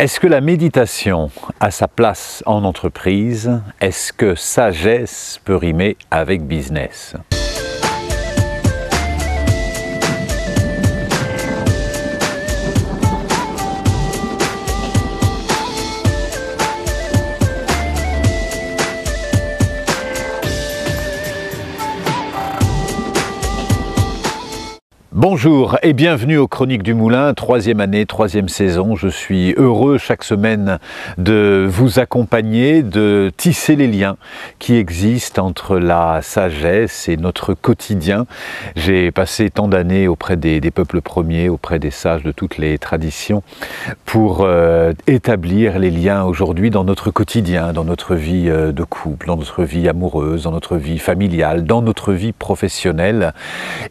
Est-ce que la méditation a sa place en entreprise? Est-ce que sagesse peut rimer avec business? Bonjour et bienvenue aux Chroniques du Moulin, troisième année, troisième saison. Je suis heureux chaque semaine de vous accompagner, de tisser les liens qui existent entre la sagesse et notre quotidien. J'ai passé tant d'années auprès des peuples premiers, auprès des sages de toutes les traditions, pour établir les liens aujourd'hui dans notre quotidien, dans notre vie de couple, dans notre vie amoureuse, dans notre vie familiale, dans notre vie professionnelle.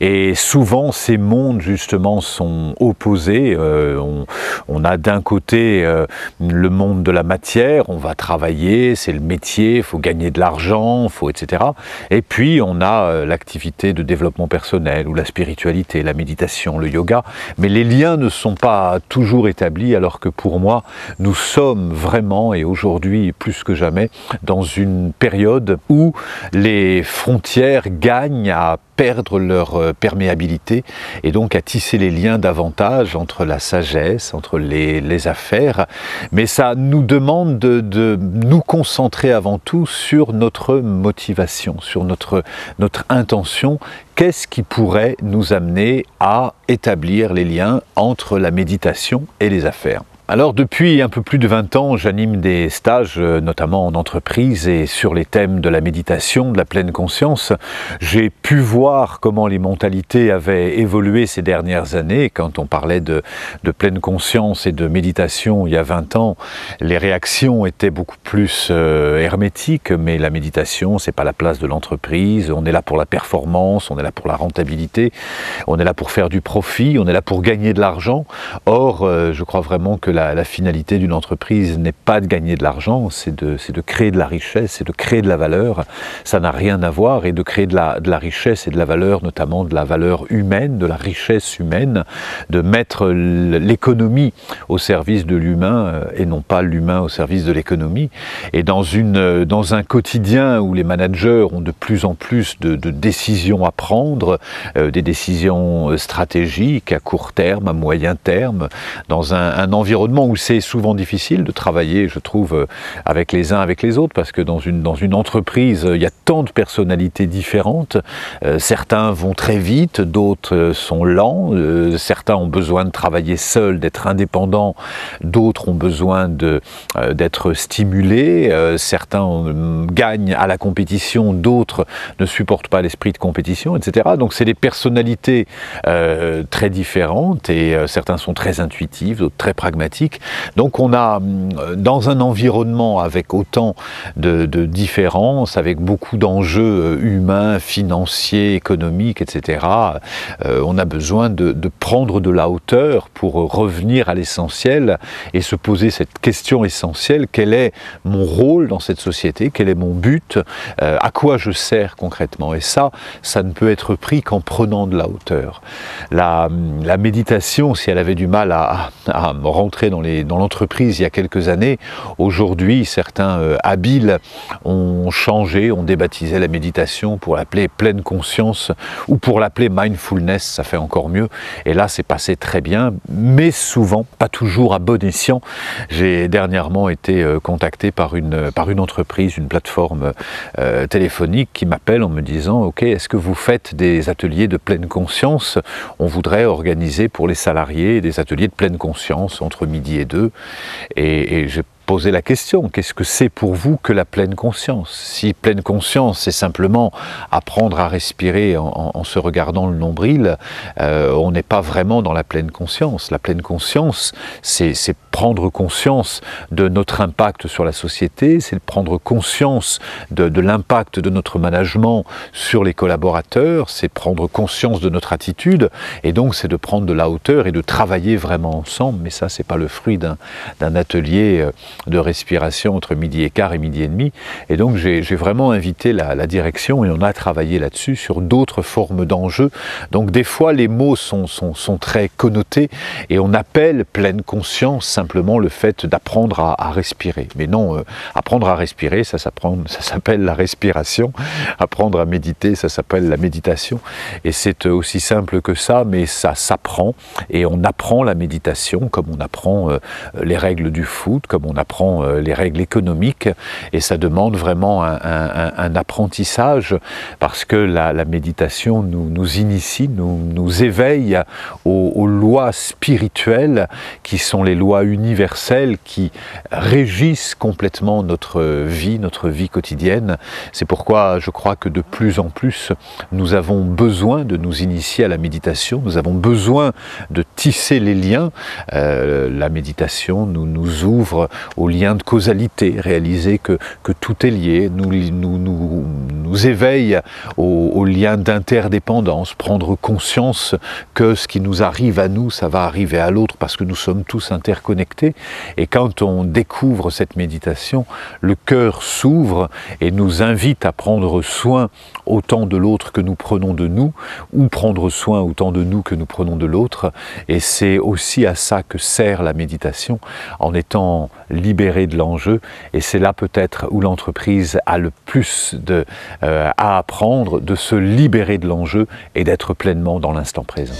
Et souvent, ces mondes justement sont opposés. On a d'un côté le monde de la matière, on va travailler, c'est le métier, il faut gagner de l'argent, etc. Et puis on a l'activité de développement personnel ou la spiritualité, la méditation, le yoga. Mais les liens ne sont pas toujours établis, alors que pour moi, nous sommes vraiment, et aujourd'hui plus que jamais, dans une période où les frontières gagnent à perdre leur perméabilité et donc à tisser les liens davantage entre la sagesse, entre les affaires. Mais ça nous demande de nous concentrer avant tout sur notre motivation, sur notre intention. Qu'est-ce qui pourrait nous amener à établir les liens entre la méditation et les affaires ? Alors depuis un peu plus de 20 ans, j'anime des stages, notamment en entreprise, et sur les thèmes de la méditation, de la pleine conscience. J'ai pu voir comment les mentalités avaient évolué ces dernières années. Quand on parlait de pleine conscience et de méditation il y a 20 ans, les réactions étaient beaucoup plus hermétiques, mais la méditation, c'est pas la place de l'entreprise. On est là pour la performance, on est là pour la rentabilité, on est là pour faire du profit, on est là pour gagner de l'argent. Or, je crois vraiment que la finalité d'une entreprise n'est pas de gagner de l'argent, c'est de créer de la richesse, c'est de créer de la valeur. Ça n'a rien à voir, et de créer de la richesse et de la valeur, notamment de la valeur humaine, de la richesse humaine, de mettre l'économie au service de l'humain et non pas l'humain au service de l'économie. Et dans un quotidien où les managers ont de plus en plus de décisions à prendre, des décisions stratégiques à court terme, à moyen terme, dans un environnement où c'est souvent difficile de travailler, je trouve, avec les uns, avec les autres, parce que dans une entreprise, il y a tant de personnalités différentes. Certains vont très vite, d'autres sont lents, certains ont besoin de travailler seuls, d'être indépendants, d'autres ont besoin d'être stimulés, certains gagnent à la compétition, d'autres ne supportent pas l'esprit de compétition, etc. Donc c'est des personnalités très différentes, et certains sont très intuitifs, d'autres très pragmatiques. Donc on a, dans un environnement avec autant de différences, avec beaucoup d'enjeux humains, financiers, économiques, etc., on a besoin de prendre de la hauteur pour revenir à l'essentiel et se poser cette question essentielle: quel est mon rôle dans cette société? Quel est mon but? À quoi je sers concrètement? Et ça ne peut être pris qu'en prenant de la hauteur. La méditation, si elle avait du mal à rentrer dans l'entreprise il y a quelques années, aujourd'hui certains habiles ont changé, ont débaptisé la méditation pour l'appeler pleine conscience ou pour l'appeler mindfulness, ça fait encore mieux. Et là c'est passé très bien, mais souvent pas toujours à bon escient. J'ai dernièrement été contacté par une entreprise, une plateforme téléphonique qui m'appelle en me disant: ok, est-ce que vous faites des ateliers de pleine conscience? On voudrait organiser pour les salariés des ateliers de pleine conscience entre midi et 2, et j'ai posé la question: qu'est-ce que c'est pour vous que la pleine conscience? Si pleine conscience, c'est simplement apprendre à respirer en se regardant le nombril, on n'est pas vraiment dans la pleine conscience. La pleine conscience, c'est prendre conscience de notre impact sur la société, c'est de prendre conscience de l'impact de notre management sur les collaborateurs, c'est prendre conscience de notre attitude, et donc c'est de prendre de la hauteur et de travailler vraiment ensemble. Mais ça, c'est pas le fruit d'un atelier de respiration entre midi et quart et midi et demi. Et donc j'ai vraiment invité la direction et on a travaillé là-dessus sur d'autres formes d'enjeux. Donc des fois les mots sont très connotés et on appelle pleine conscience simplement le fait d'apprendre à respirer. Mais non, apprendre à respirer, ça s'appelle la respiration. Apprendre à méditer, ça s'appelle la méditation. Et c'est aussi simple que ça, mais ça s'apprend. Et on apprend la méditation comme on apprend les règles du foot, comme on apprend les règles économiques. Et ça demande vraiment un apprentissage parce que la méditation nous initie, nous éveille aux lois spirituelles qui sont les lois universelles qui régissent complètement notre vie quotidienne. C'est pourquoi je crois que de plus en plus nous avons besoin de nous initier à la méditation, nous avons besoin de tisser les liens. La méditation nous ouvre aux liens de causalité, réaliser que tout est lié, nous éveille aux liens d'interdépendance, prendre conscience que ce qui nous arrive à nous, ça va arriver à l'autre parce que nous sommes tous interconnectés. Et quand on découvre cette méditation, le cœur s'ouvre et nous invite à prendre soin autant de l'autre que nous prenons de nous, ou prendre soin autant de nous que nous prenons de l'autre. Et c'est aussi à ça que sert la méditation, en étant libéré de l'enjeu. Et c'est là peut-être où l'entreprise a le plus à apprendre, de se libérer de l'enjeu et d'être pleinement dans l'instant présent.